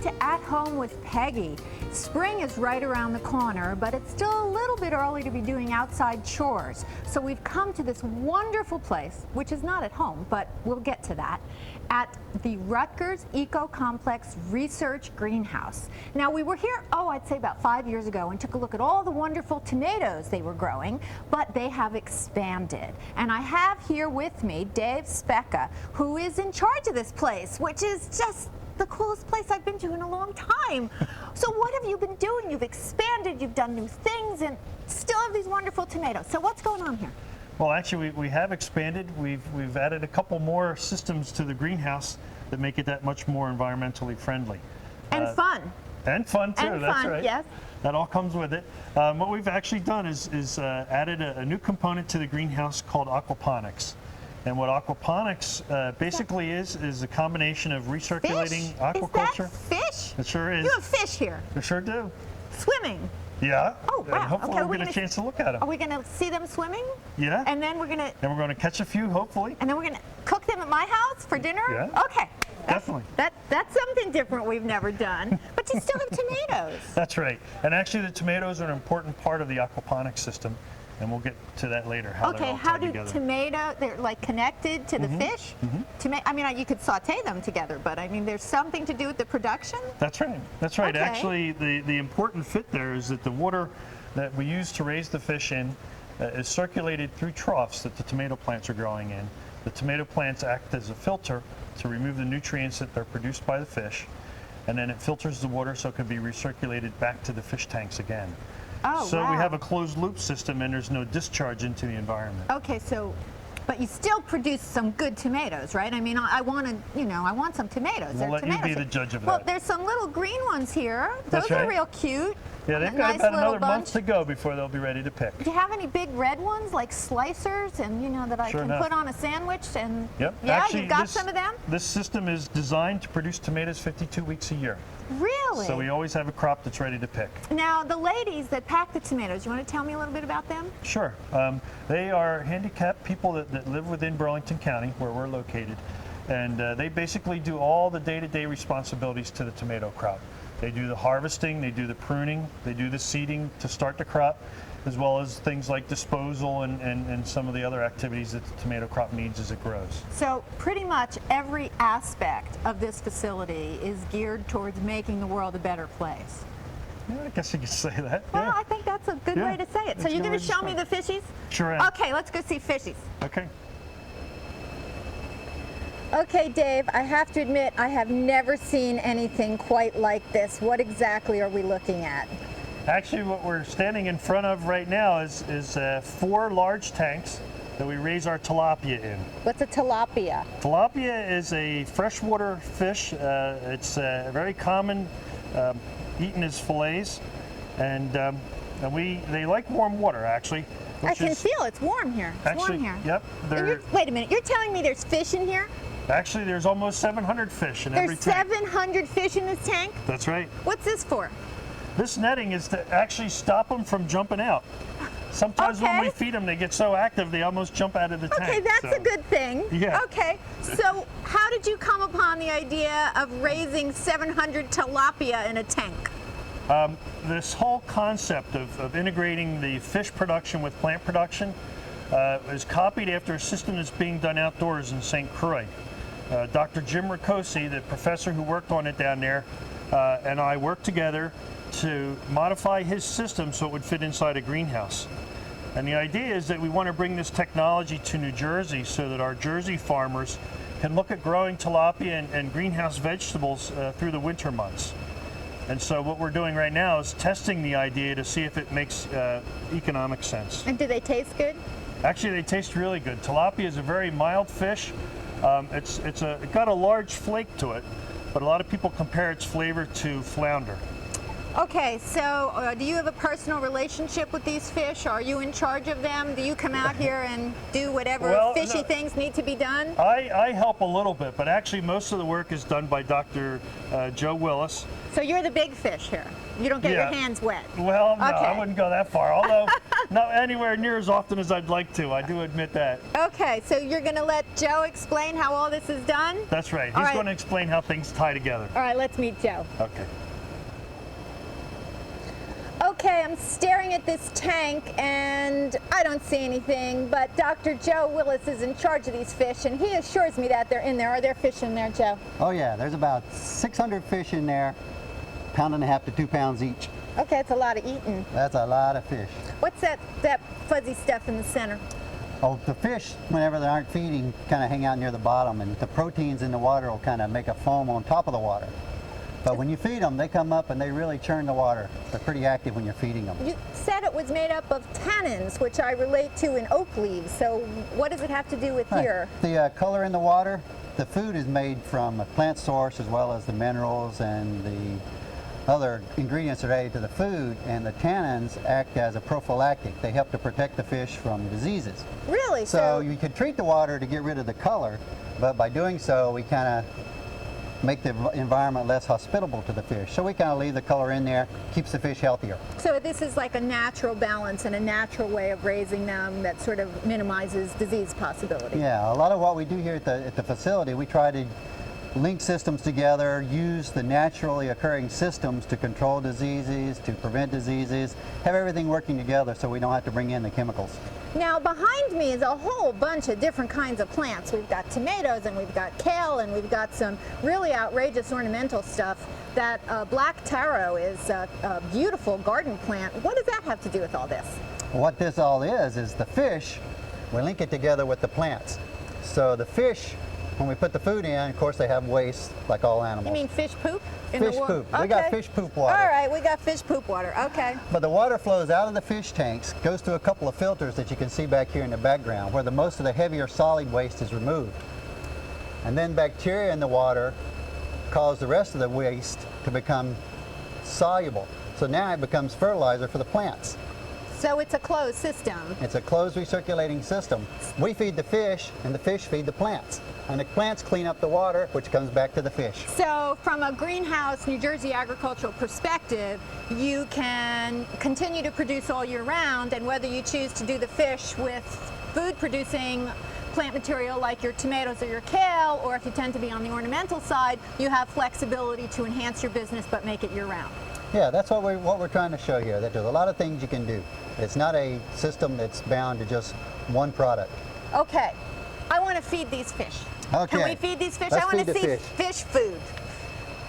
to At Home with Peggy. Spring is right around the corner, but it's still a little bit early to be doing outside chores. So we've come to this wonderful place, which is not at home, but we'll get to that, at the Rutgers EcoComplex Research Greenhouse. Now, we were here, I'd say about 5 years ago, and took a look at all the wonderful tomatoes they were growing, but they have expanded. And I have here with me Dave Specka, who is in charge of this place, which is just the coolest place I've been to in a long time. So what have you been doing? You've expanded, you've done new things, and still have these wonderful tomatoes. So what's going on here? Well, actually, we have expanded. We've added a couple more systems to the greenhouse that make it that much more environmentally friendly. And fun. And fun, too. And that's fun, right. yes. That all comes with it. What we've actually done is added a new component to the greenhouse called Aquaponics. And what aquaponics basically is a combination of recirculating fish? aquaculture. Is that fish? It sure is. You have fish here. We sure do. Swimming. Yeah. Oh, wow. And hopefully Okay, we'll get a chance to look at them. Are we going to see them swimming? Yeah. And then we're going to catch a few, hopefully. And then we're going to cook them at my house for dinner? Yeah. Okay. Definitely. That's something different we've never done. But you still have tomatoes. That's right. And actually the tomatoes are an important part of the aquaponics system. And we'll get to that later, how they're all tied together. They're like connected to the fish? I mean, you could saute them together, but I mean, there's something to do with the production? That's right. That's right. Okay. Actually, the important fit there is that the water that we use to raise the fish in is circulated through troughs that the tomato plants are growing in. The tomato plants act as a filter to remove the nutrients that they're produced by the fish, and then it filters the water so it can be recirculated back to the fish tanks again. Oh, so wow. we have a closed loop system and there's no discharge into the environment. Okay, but you still produce some good tomatoes, right? I mean, I want some tomatoes. We'll let you be the judge of that. Well, there's some little green ones here. That's Those are right. real cute. Yeah, they've got about another month to go before they'll be ready to pick. Do you have any big red ones, like slicers, and that I can put on a sandwich? And yep. Yeah, Actually, you've got some of them? This system is designed to produce tomatoes 52 weeks a year. Really? So we always have a crop that's ready to pick. Now, the ladies that pack the tomatoes, you want to tell me a little bit about them? Sure. They are handicapped people that live within Burlington County, where we're located. And they basically do all the day-to-day responsibilities to the tomato crop. They do the harvesting, they do the pruning, they do the seeding to start the crop, as well as things like disposal and some of the other activities that the tomato crop needs as it grows. So pretty much every aspect of this facility is geared towards making the world a better place. Yeah, I guess you could say that. Well, yeah. I think that's a good way to say it. So you're going to show me the fishies? Sure am. Okay, let's go see fishies. Okay. Okay, Dave, I have to admit, I have never seen anything quite like this. What exactly are we looking at? Actually, what we're standing in front of right now is 4 large tanks that we raise our tilapia in. What's a tilapia? Tilapia is a freshwater fish. It's very common, eaten as fillets, and they like warm water, actually. I can feel it's warm here. It's warm here. Yep. Wait a minute, you're telling me there's fish in here? Actually, there's almost 700 fish in every tank. There's 700 fish in this tank? That's right. What's this for? This netting is to actually stop them from jumping out. Sometimes when we feed them, they get so active they almost jump out of the tank. Okay, that's a good thing. Yeah. Okay, so how did you come upon the idea of raising 700 tilapia in a tank? This whole concept of integrating the fish production with plant production is copied after a system that's being done outdoors in St. Croix. Dr. Jim Ricosi, the professor who worked on it down there, and I worked together to modify his system so it would fit inside a greenhouse. And the idea is that we want to bring this technology to New Jersey so that our Jersey farmers can look at growing tilapia and greenhouse vegetables through the winter months. And so what we're doing right now is testing the idea to see if it makes economic sense. And do they taste good? Actually, they taste really good. Tilapia is a very mild fish. It's got a large flake to it, but a lot of people compare its flavor to flounder. Okay, so do you have a personal relationship with these fish? Are you in charge of them? Do you come out here and do whatever fishy things need to be done? I help a little bit, but actually most of the work is done by Dr. Joe Willis. So you're the big fish here. You don't get your hands wet. Well, no, I wouldn't go that far, although not anywhere near as often as I'd like to. I do admit that. Okay, so you're going to let Joe explain how all this is done? That's right. He's going to explain how things tie together. All right, let's meet Joe. Okay. Okay, I'm staring at this tank and I don't see anything, but Dr. Joe Willis is in charge of these fish and he assures me that they're in there. Are there fish in there, Joe? Oh yeah, there's about 600 fish in there, 1.5 to 2 pounds each. Okay, it's a lot of eating. That's a lot of fish. What's that fuzzy stuff in the center? Oh, the fish, whenever they aren't feeding, kind of hang out near the bottom, and the proteins in the water will kind of make a foam on top of the water. But when you feed them, they come up and they really churn the water. They're pretty active when you're feeding them. You said it was made up of tannins, which I relate to in oak leaves. So what does it have to do with here? The color in the water, the food is made from a plant source as well as the minerals and the other ingredients that are added to the food, and the tannins act as a prophylactic. They help to protect the fish from diseases. Really? So you could treat the water to get rid of the color, but by doing so, we kind of make the environment less hospitable to the fish. So we kind of leave the color in there, keeps the fish healthier. So this is like a natural balance and a natural way of raising them that sort of minimizes disease possibility. Yeah, a lot of what we do here at the facility, we try to link systems together, use the naturally occurring systems to control diseases, to prevent diseases, have everything working together so we don't have to bring in the chemicals. Now behind me is a whole bunch of different kinds of plants. We've got tomatoes and we've got kale and we've got some really outrageous ornamental stuff. That black taro is a beautiful garden plant. What does that have to do with all this? What this all is the fish, we link it together with the plants. So the fish, when we put the food in, of course they have waste like all animals. You mean fish poop? Fish poop. Okay. We got fish poop water. All right, we got fish poop water. Okay. But the water flows out of the fish tanks, goes through a couple of filters that you can see back here in the background where most of the heavier solid waste is removed. And then bacteria in the water cause the rest of the waste to become soluble. So now it becomes fertilizer for the plants. So it's a closed system. It's a closed recirculating system. We feed the fish and the fish feed the plants. And the plants clean up the water, which comes back to the fish. So from a greenhouse New Jersey agricultural perspective, you can continue to produce all year round, and whether you choose to do the fish with food producing plant material like your tomatoes or your kale, or if you tend to be on the ornamental side, you have flexibility to enhance your business but make it year round. Yeah, that's what we're trying to show here, that there's a lot of things you can do. It's not a system that's bound to just one product. Okay, I want to feed these fish. Okay. Can we feed these fish? Let's I want feed to see the fish food.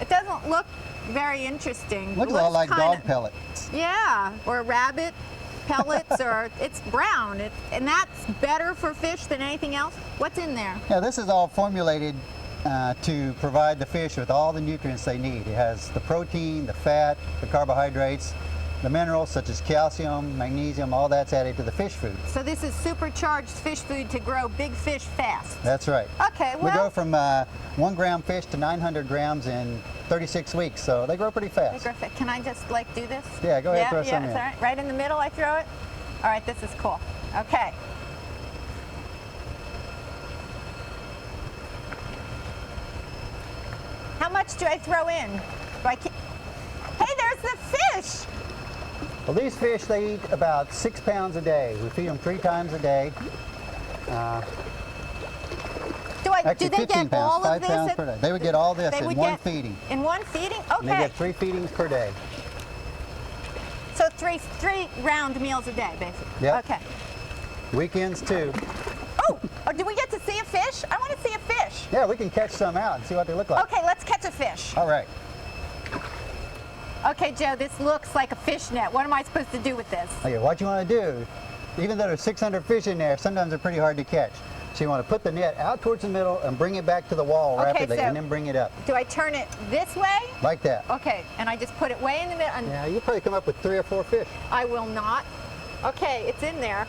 It doesn't look very interesting. Looks a lot like dog pellets. Yeah, or rabbit pellets, or it's brown. And that's better for fish than anything else? What's in there? Yeah, this is all formulated to provide the fish with all the nutrients they need. It has the protein, the fat, the carbohydrates, the minerals such as calcium, magnesium, all that's added to the fish food. So this is supercharged fish food to grow big fish fast. That's right. Okay, well. We go from 1 gram fish to 900 grams in 36 weeks, so they grow pretty fast. Can I just like do this? Yeah, go ahead, throw some in. All right. Right in the middle I throw it? All right, this is cool. Okay. How much do I throw in? Hey, there's the fish! Well, these fish, they eat about 6 pounds a day. We feed them 3 times a day. Do they get all of 5 pounds per day. They would get all this in one feeding. In one feeding? Okay. And they get 3 feedings per day. So three round meals a day, basically. Yep. Okay. Weekends too. Oh, do we get to see a fish? I want to see a fish. Yeah, we can catch some out and see what they look like. Okay, let's catch a fish. All right. Okay, Joe, this looks like a fish net. What am I supposed to do with this? Okay, what you want to do, even though there's 600 fish in there, sometimes they're pretty hard to catch. So you want to put the net out towards the middle and bring it back to the wall rapidly, and then bring it up. Do I turn it this way? Like that. Okay, and I just put it way in the middle. Yeah, you'll probably come up with 3 or 4 fish. I will not. Okay, it's in there.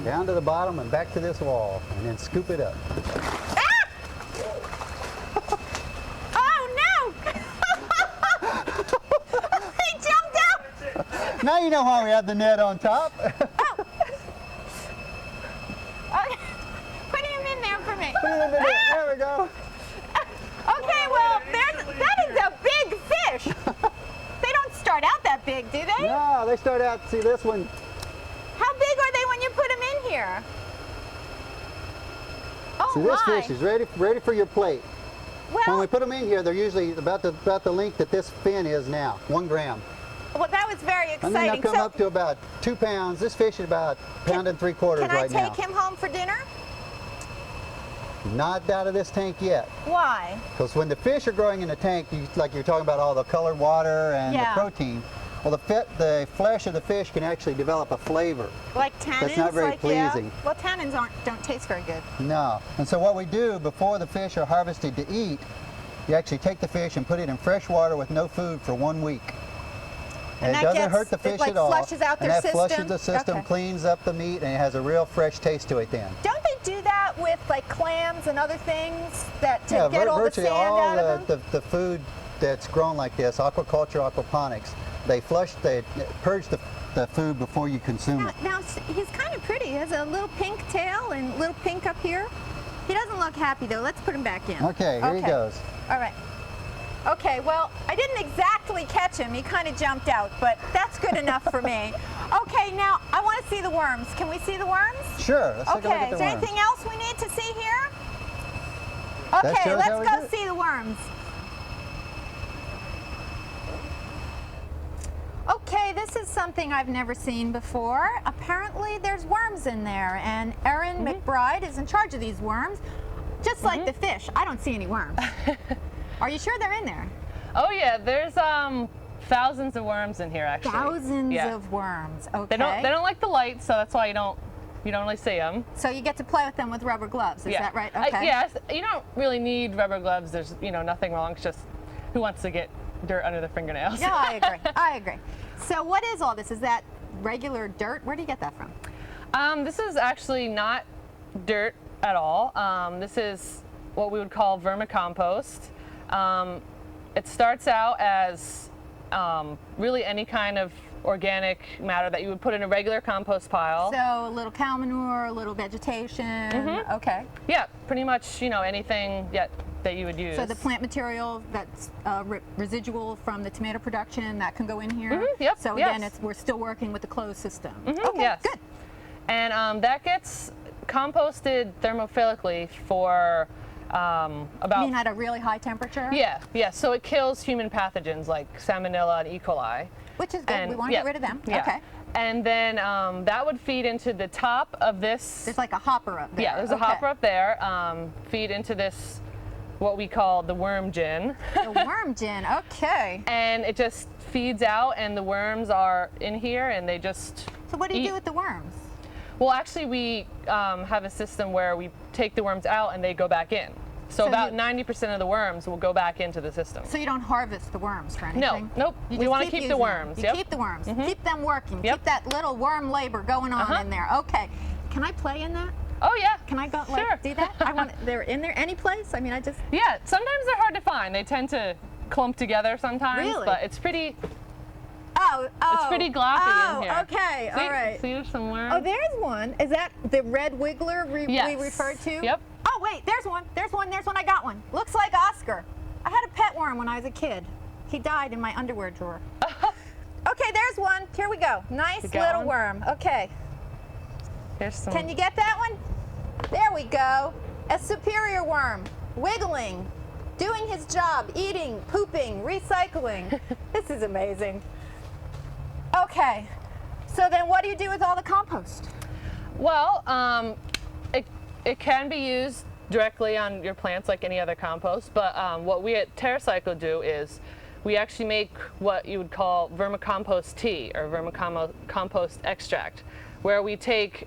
Down to the bottom and back to this wall, and then scoop it up. Ah! Oh no! Hey, Joe, Now you know why we have the net on top. Oh. Okay. Putting him in there for me. Put it in the net. There we go. Okay, well, that is a big fish. They don't start out that big, do they? No, they start out, see this one. How big are they when you put them in here? Oh, See, this my. fish is ready for your plate. When Well, we put them in here, they're usually about the length that this fin is now, 1 gram. well, that was very And then exciting. they'll come So, up to about 2 pounds. This fish is about a pound and 3/4 can I right now. take him home for dinner? Not out of this tank yet. Why? Because when the fish are growing in the tank, like you're talking about all the colored water and Yeah. the protein, well, the flesh of the fish can actually develop a flavor. Like tannins? That's not very pleasing. Yeah. Well, tannins don't taste very good. No. And so what we do before the fish are harvested to eat, you actually take the fish and put it in fresh water with no food for 1 week. And that it doesn't gets- hurt the it, fish like, at all. flushes out and their that flushes system? the system, Okay. cleans up the meat, and it has a real fresh taste to it then. Don't they do that with like clams and other things that to Yeah, get all the virtually sand all out of them? the food that's grown like this, aquaculture, aquaponics, they purge the food before you consume it. Now he's kind of pretty. He has a little pink tail and a little pink up here. He doesn't look happy though. Let's put him back in. Okay, here he goes. All right. Okay, well, I didn't exactly catch him. He kind of jumped out, but that's good enough for me. Okay, now I want to see the worms. Can we see the worms? Sure, let's take a look Okay, at the is there worms. anything else we need to see here? That Okay, shows how let's we go do it. see the worms. Okay, this is something I've never seen before. Apparently there's worms in there, and Erin McBride is in charge of these worms. Just like the fish, I don't see any worms. Are you sure they're in there? Oh yeah, there's thousands of worms in here actually. Thousands Yeah. of worms. Okay. They don't like the light, so that's why you don't really see them. So you get to play with them with rubber gloves. Is that right? Okay. Yes, you don't really need rubber gloves. There's nothing wrong. It's just who wants to get dirt under the fingernails? No, I agree. I agree. So what is all this? Is that regular dirt? Where do you get that from? This is actually not dirt at all. This is what we would call vermicompost. It starts out as really any kind of organic matter that you would put in a regular compost pile. So a little cow manure, a little vegetation. Okay. Yeah, pretty much anything that you would use. So the plant material that's residual from the tomato production, that can go in here? Yep, So yes. again, we're still working with the closed system. Okay, yes. good. And that gets composted thermophilically for You about mean at a really high temperature? yeah. So it kills human pathogens like Salmonella and E. coli. Which is good. We want to get rid of them. Yeah. Okay. And then that would feed into the top of this. There's like a hopper up there. Yeah, there's a hopper up there. Feed into this, what we call the worm gin. The worm gin. Okay. And it just feeds out, and the worms are in here, and they just. So what do you eat. do with the worms? Well, actually, we have a system where we take the worms out and they go back in. So So about you- 90% of the worms will go back into the system. So you don't harvest the worms for No, anything? nope. You We just wanna keep the using worms, them. You yep. keep the worms. Keep them working. Yep. Keep that little worm labor going on Uh-huh. in there. Okay. Can I play in that? Oh yeah. Can I go Sure. do that? I want. They're in there any place. I mean, I just. Yeah. Sometimes they're hard to find. They tend to clump together sometimes. Really? But it's pretty. Oh. It's pretty gloppy in here. Okay. See, All right. See, there's some worms. Oh, there's one. Is that the red wiggler we Yes. referred to? Yep. Oh, wait, there's one. There's one. There's one. I got one. Looks like Oscar. I had a pet worm when I was a kid. He died in my underwear drawer. Okay, there's one. Here we go. Nice You got little one? worm. Okay. Here's some. Can you get that one? There we go. A superior worm. Wiggling. Doing his job. Eating. Pooping. Recycling. This is amazing. Okay. So then what do you do with all the compost? Well, it can be used directly on your plants like any other compost, but what we at TerraCycle do is we actually make what you would call vermicompost tea or vermicompost extract, where we take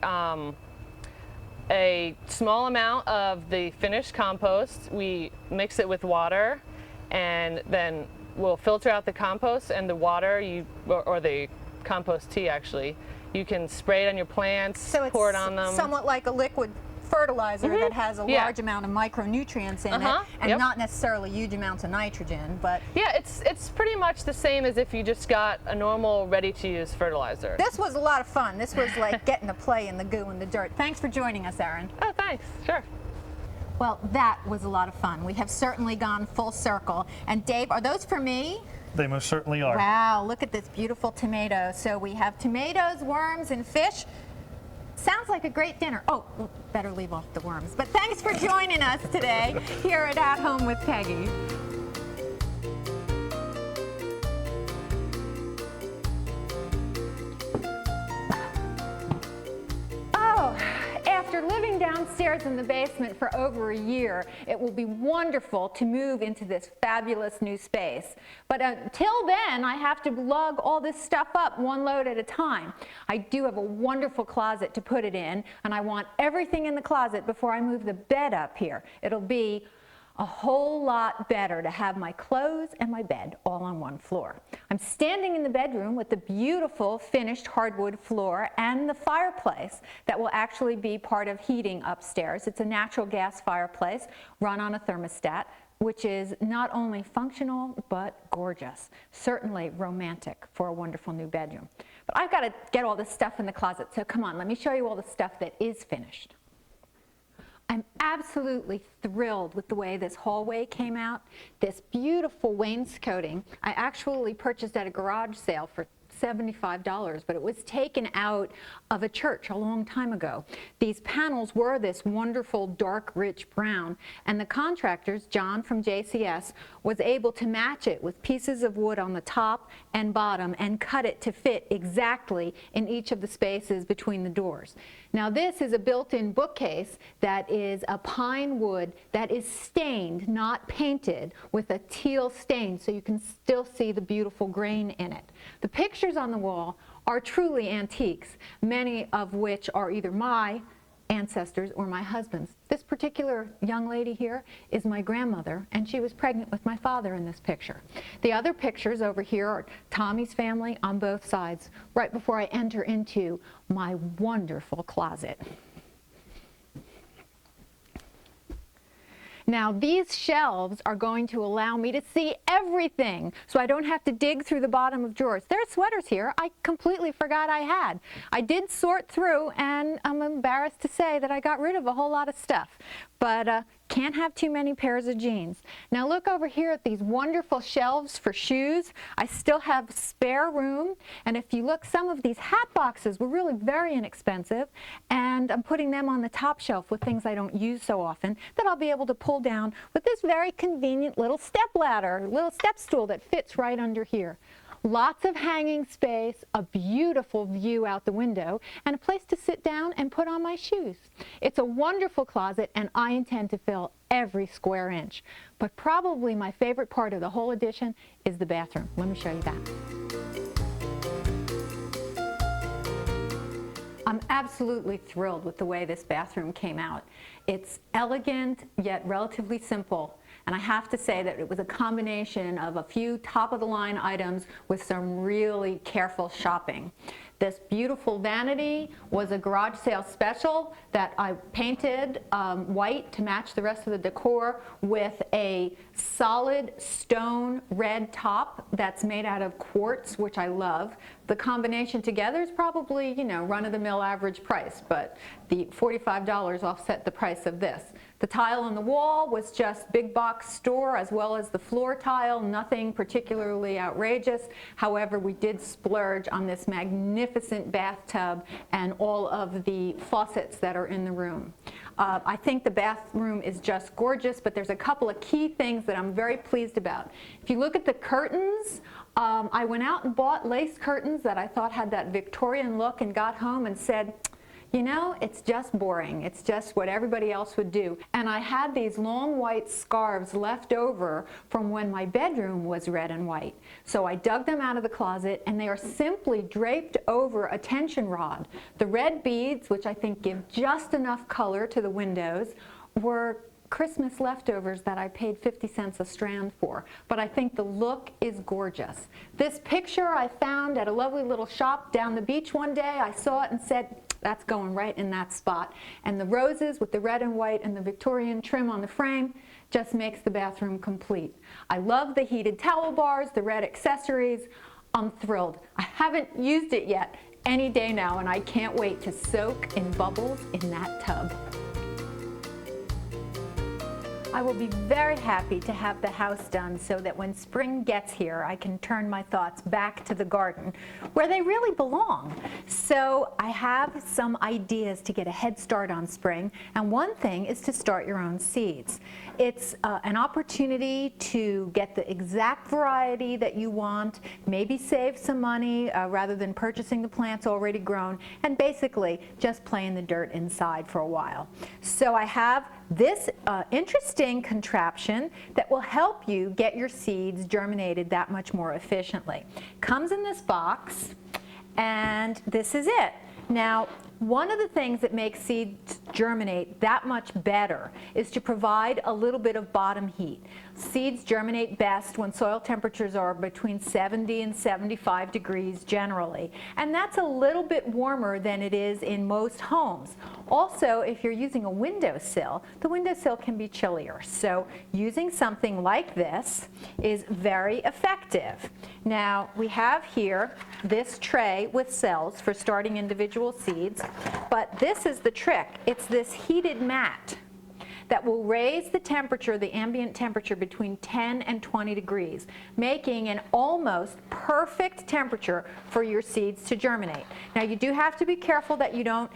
a small amount of the finished compost, we mix it with water, and then we'll filter out the compost and the water, or the compost tea actually. You can spray it on your plants, So it's pour it on them. somewhat like a liquid fertilizer that has a Yeah. large amount of micronutrients in it, and Yep. not necessarily huge amounts of nitrogen, but Yeah, it's pretty much the same as if you just got a normal ready-to-use fertilizer. this was a lot of fun. This was like getting to play in the goo and the dirt. Thanks for joining us, Erin. Oh, thanks. Sure. Well, that was a lot of fun. We have certainly gone full circle. And Dave, are those for me? They most certainly are. Wow, look at this beautiful tomato. So we have tomatoes, worms, and fish. Sounds like a great dinner. Oh, well, better leave off the worms. But thanks for joining us today here at Home with Peggy. Oh, after living downstairs in the basement for over a year, it will be wonderful to move into this fabulous new space. But until then, I have to lug all this stuff up one load at a time. I do have a wonderful closet to put it in, and I want everything in the closet before I move the bed up here. It'll be a whole lot better to have my clothes and my bed all on one floor. I'm standing in the bedroom with the beautiful finished hardwood floor and the fireplace that will actually be part of heating upstairs. It's a natural gas fireplace run on a thermostat, which is not only functional but gorgeous. Certainly romantic for a wonderful new bedroom. But I've got to get all this stuff in the closet, so come on, let me show you all the stuff that is finished. I'm absolutely thrilled with the way this hallway came out. This beautiful wainscoting, I actually purchased at a garage sale for $75, but it was taken out of a church a long time ago. These panels were this wonderful dark rich brown, and the contractors, John from JCS, was able to match it with pieces of wood on the top and bottom and cut it to fit exactly in each of the spaces between the doors. Now this is a built-in bookcase that is a pine wood that is stained, not painted, with a teal stain, so you can still see the beautiful grain in it. The pictures on the wall are truly antiques, many of which are either my ancestors or my husband's. This particular young lady here is my grandmother, and she was pregnant with my father in this picture. The other pictures over here are Tommy's family on both sides, right before I enter into my wonderful closet. Now these shelves are going to allow me to see everything, so I don't have to dig through the bottom of drawers. There are sweaters here I completely forgot I had. I did sort through, and I'm embarrassed to say that I got rid of a whole lot of stuff, but can't have too many pairs of jeans. Now look over here at these wonderful shelves for shoes. I still have spare room, and if you look, some of these hat boxes were really very inexpensive, and I'm putting them on the top shelf with things I don't use so often that I'll be able to pull down with this very convenient little step ladder, little step stool that fits right under here. Lots of hanging space, a beautiful view out the window, and a place to sit down and put on my shoes. It's a wonderful closet, and I intend to fill every square inch. But probably my favorite part of the whole addition is the bathroom. Let me show you that. I'm absolutely thrilled with the way this bathroom came out. It's elegant, yet relatively simple. And I have to say that it was a combination of a few top-of-the-line items with some really careful shopping. This beautiful vanity was a garage sale special that I painted white to match the rest of the decor with a solid stone red top that's made out of quartz, which I love. The combination together is probably, you know, run-of-the-mill average price, but the $45 offset the price of this. The tile on the wall was just big box store, as well as the floor tile, nothing particularly outrageous. However, we did splurge on this magnificent bathtub and all of the faucets that are in the room. I think the bathroom is just gorgeous, but there's a couple of key things that I'm very pleased about. If you look at the curtains, I went out and bought lace curtains that I thought had that Victorian look, and got home and said, you know, it's just boring. It's just what everybody else would do. And I had these long white scarves left over from when my bedroom was red and white. So I dug them out of the closet, and they are simply draped over a tension rod. The red beads, which I think give just enough color to the windows, were Christmas leftovers that I paid 50 cents a strand for, but I think the look is gorgeous. This picture I found at a lovely little shop down the beach one day. I saw it and said, That's going right in that spot. And the roses with the red and white and the Victorian trim on the frame just makes the bathroom complete. I love the heated towel bars, the red accessories. I'm thrilled. I haven't used it yet. Any day now, and I can't wait to soak in bubbles in that tub. I will be very happy to have the house done so that when spring gets here, I can turn my thoughts back to the garden where they really belong. So I have some ideas to get a head start on spring, and one thing is to start your own seeds. It's an opportunity to get the exact variety that you want, maybe save some money rather than purchasing the plants already grown, and basically just play in the dirt inside for a while. So I have this interesting contraption that will help you get your seeds germinated that much more efficiently. Comes in this box, and this is it. Now, one of the things that makes seeds germinate that much better is to provide a little bit of bottom heat. Seeds germinate best when soil temperatures are between 70 and 75 degrees generally, and that's a little bit warmer than it is in most homes. Also, if you're using a windowsill, the windowsill can be chillier, so using something like this is very effective. Now, we have here this tray with cells for starting individual seeds, but this is the trick. It's this heated mat that will raise the temperature, the ambient temperature, between 10 and 20 degrees, making an almost perfect temperature for your seeds to germinate. Now, you do have to be careful that you don't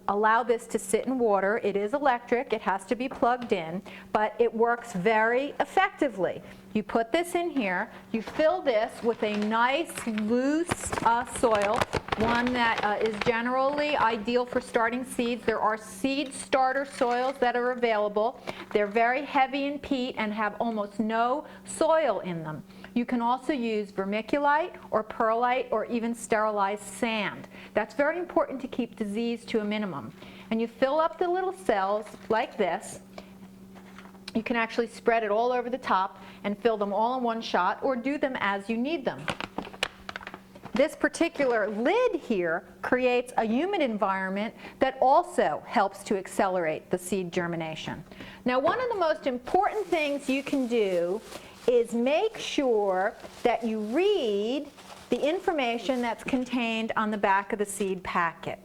allow this to sit in water. It is electric. It has to be plugged in, but it works very effectively. You put this in here, you fill this with a nice loose soil, one that is generally ideal for starting seeds. There are seed starter soils that are available. They're very heavy in peat and have almost no soil in them. You can also use vermiculite or perlite or even sterilized sand. That's very important to keep disease to a minimum. And you fill up the little cells like this. You can actually spread it all over the top and fill them all in one shot, or do them as you need them. This particular lid here creates a humid environment that also helps to accelerate the seed germination. Now, one of the most important things you can do is make sure that you read the information that's contained on the back of the seed packet.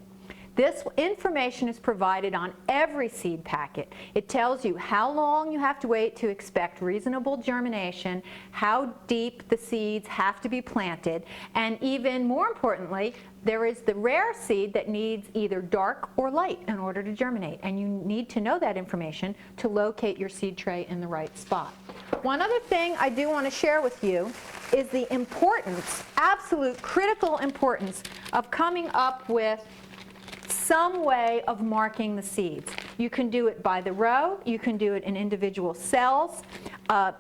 This information is provided on every seed packet. It tells you how long you have to wait to expect reasonable germination, how deep the seeds have to be planted, and even more importantly, there is the rare seed that needs either dark or light in order to germinate, and you need to know that information to locate your seed tray in the right spot. One other thing I do want to share with you is the importance, absolute critical importance, of coming up with some way of marking the seeds. You can do it by the row, you can do it in individual cells,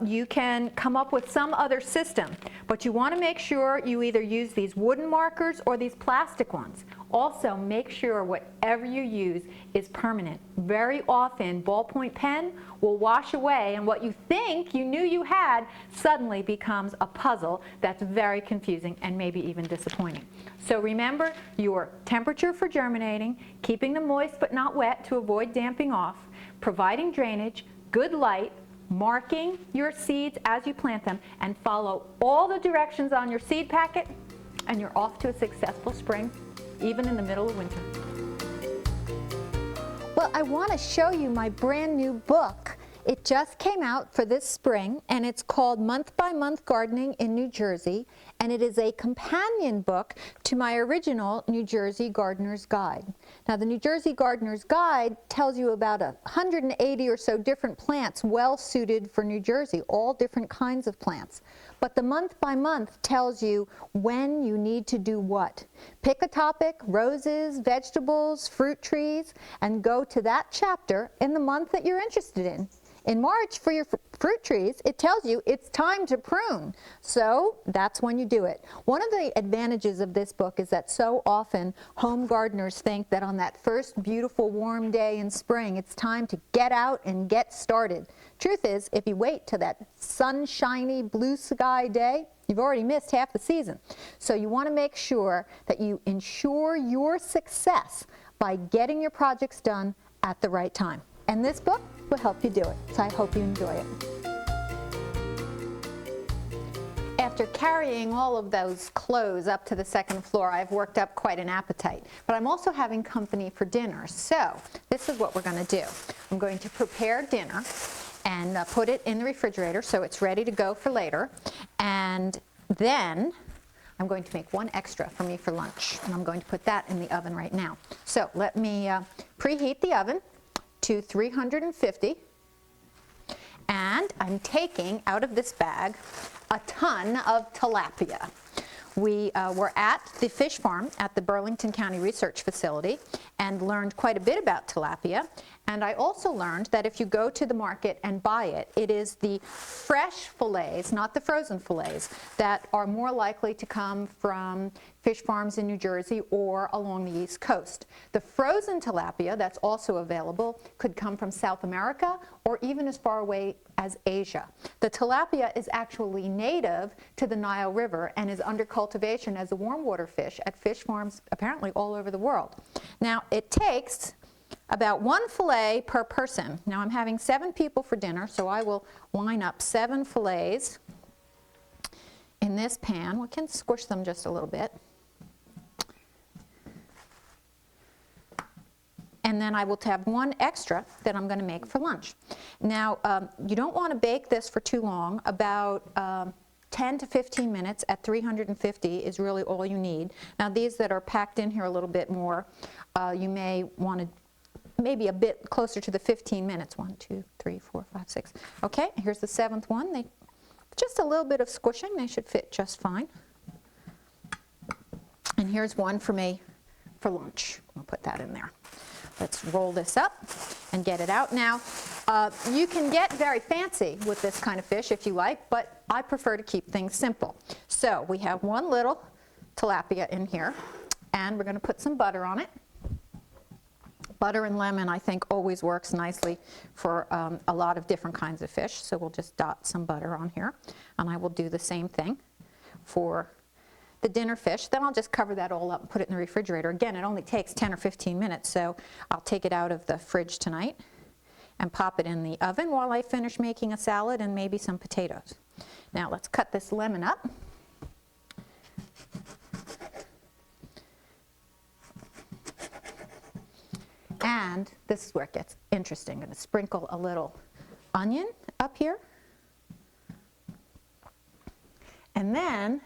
you can come up with some other system, but you want to make sure you either use these wooden markers or these plastic ones. Also, make sure whatever you use is permanent. Very often, ballpoint pen will wash away, and what you think you knew you had suddenly becomes a puzzle that's very confusing and maybe even disappointing. So remember your temperature for germinating, keeping them moist but not wet to avoid damping off, providing drainage, good light, marking your seeds as you plant them, and follow all the directions on your seed packet, and you're off to a successful spring, even in the middle of winter. Well, I want to show you my brand new book. It just came out for this spring, and it's called Month by Month Gardening in New Jersey, and it is a companion book to my original New Jersey Gardener's Guide. Now, the New Jersey Gardener's Guide tells you about 180 or so different plants well suited for New Jersey, all different kinds of plants. But the Month by Month tells you when you need to do what. Pick a topic, roses, vegetables, fruit trees, and go to that chapter in the month that you're interested in. In March, for your fruit trees, it tells you it's time to prune. So that's when you do it. One of the advantages of this book is that so often home gardeners think that on that first beautiful warm day in spring, it's time to get out and get started. Truth is, if you wait till that sunshiny blue sky day, you've already missed half the season. So you want to make sure that you ensure your success by getting your projects done at the right time. And this book will help you do it. So I hope you enjoy it. After carrying all of those clothes up to the second floor, I've worked up quite an appetite. But I'm also having company for dinner. So this is what we're going to do. I'm going to prepare dinner and put it in the refrigerator so it's ready to go for later. And then I'm going to make one extra for me for lunch. And I'm going to put that in the oven right now. So let me preheat the oven to 350. And I'm taking out of this bag a ton of tilapia. We were at the fish farm at the Burlington County Research Facility and learned quite a bit about tilapia. And I also learned that if you go to the market and buy it, it is the fresh fillets, not the frozen fillets, that are more likely to come from fish farms in New Jersey or along the East Coast. The frozen tilapia that's also available could come from South America or even as far away as Asia. The tilapia is actually native to the Nile River and is under cultivation as a warm water fish at fish farms apparently all over the world. Now, it takes about 1 fillet per person. Now, I'm having 7 people for dinner, so I will line up 7 fillets in this pan. We can squish them just a little bit. And then I will have 1 extra that I'm going to make for lunch. Now, you don't want to bake this for too long. About 10 to 15 minutes at 350 is really all you need. Now, these that are packed in here a little bit more, you may want to maybe a bit closer to the 15 minutes. 1, 2, 3, 4, 5, 6. Okay, here's the 7th one. Just a little bit of squishing. They should fit just fine. And here's one for me for lunch. I'll put that in there. Let's roll this up and get it out. Now, you can get very fancy with this kind of fish if you like, but I prefer to keep things simple. So we have 1 little tilapia in here, and we're going to put some butter on it. Butter and lemon, I think, always works nicely for a lot of different kinds of fish. So we'll just dot some butter on here. And I will do the same thing for the dinner fish. Then I'll just cover that all up and put it in the refrigerator. Again, it only takes 10 or 15 minutes, so I'll take it out of the fridge tonight and pop it in the oven while I finish making a salad and maybe some potatoes. Now let's cut this lemon up. And this is where it gets interesting. I'm going to sprinkle a little onion up here. And then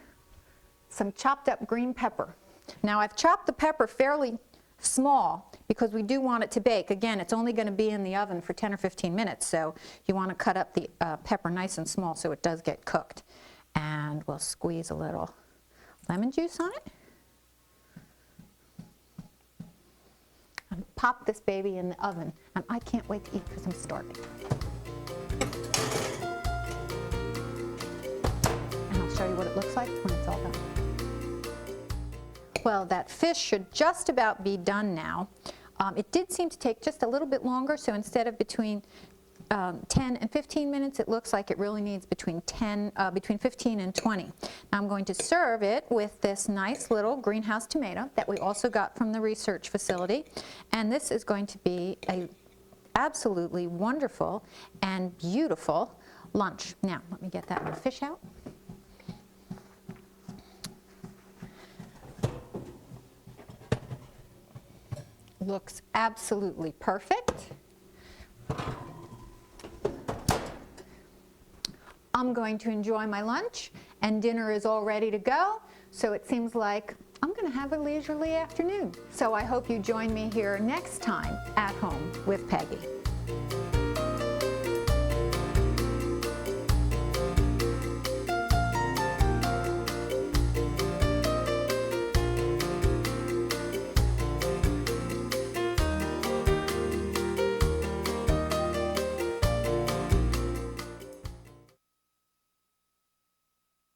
some chopped up green pepper. Now, I've chopped the pepper fairly small because we do want it to bake. Again, it's only going to be in the oven for 10 or 15 minutes, so you want to cut up the pepper nice and small so it does get cooked. And we'll squeeze a little lemon juice on it. And pop this baby in the oven, and I can't wait to eat because I'm starving. And I'll show you what it looks like when it's all done. Well, that fish should just about be done now. It did seem to take just a little bit longer, so instead of between 10 and 15 minutes, it looks like it really needs between 15 and 20. Now I'm going to serve it with this nice little greenhouse tomato that we also got from the research facility. And this is going to be a absolutely wonderful and beautiful lunch. Now, let me get that little fish out. Looks absolutely perfect. I'm going to enjoy my lunch, and dinner is all ready to go, so it seems like I'm going to have a leisurely afternoon. So I hope you join me here next time at Home with Peggy.